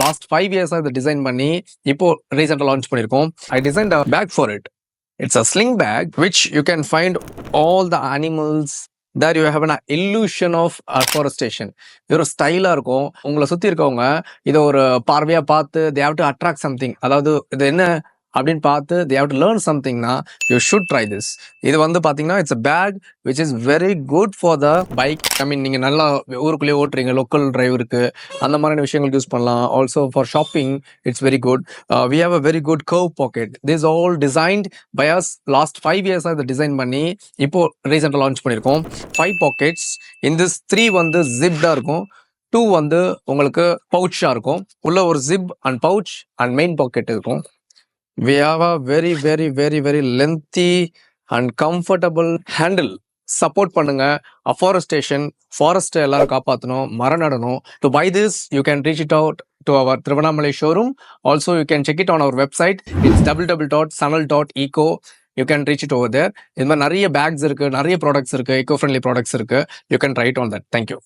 Last 5 இயர்ஸாக இதை design பண்ணி இப்போ ரீசெண்டாக லான்ச் பண்ணியிருக்கோம். I design a bag for it. It's a sling bag which you can find all the animals that you have an illusion of afforestation. இது ஒரு ஸ்டைலாக இருக்கும். உங்களை சுற்றி இருக்கவங்க இதை ஒரு பார்வையாக பார்த்து they have to attract something. அதாவது இது என்ன அப்படின்னு பார்த்து they have to learn somethingனா you should try this. இது வந்து பார்த்தீங்கன்னா it's a bag which is very good for the bike. ஐ மீன் நீங்கள் நல்லா ஊருக்குள்ளேயே ஓட்டுறீங்க, லோக்கல் டிரைவருக்கு அந்த மாதிரியான விஷயங்களுக்கு யூஸ் பண்ணலாம். Also for shopping it's very good. we have a very good curve pocket. This all designed by us last 5 இயர்ஸாக இதை design பண்ணி இப்போ ரீசெண்டாக லான்ச் பண்ணியிருக்கோம். 5 பாக்கெட்ஸ். in this 3 வந்து ஜிப்டாக இருக்கும், 2 வந்து உங்களுக்கு பவுச்சாக இருக்கும். உள்ள ஒரு zip and pouch and main pocket இருக்கும். We have a very lengthy and comfortable handle. Support பண்ணுங்க. அஃபாரஸ்டேஷன், ஃபாரஸ்ட் எல்லாரும் காப்பாற்றணும், மரம் நடணும். To buy this you can reach it out to our Tiruvannamalai showroom. Also you can check it on our website. It's www.sanal.eco. You can reach it over there. இது மாதிரி நிறைய packs இருக்கு, நிறைய ப்ராடக்ட்ஸ் இருக்கு, eco friendly ப்ராடக்ட்ஸ் இருக்கு. You can try it on that. Thank you.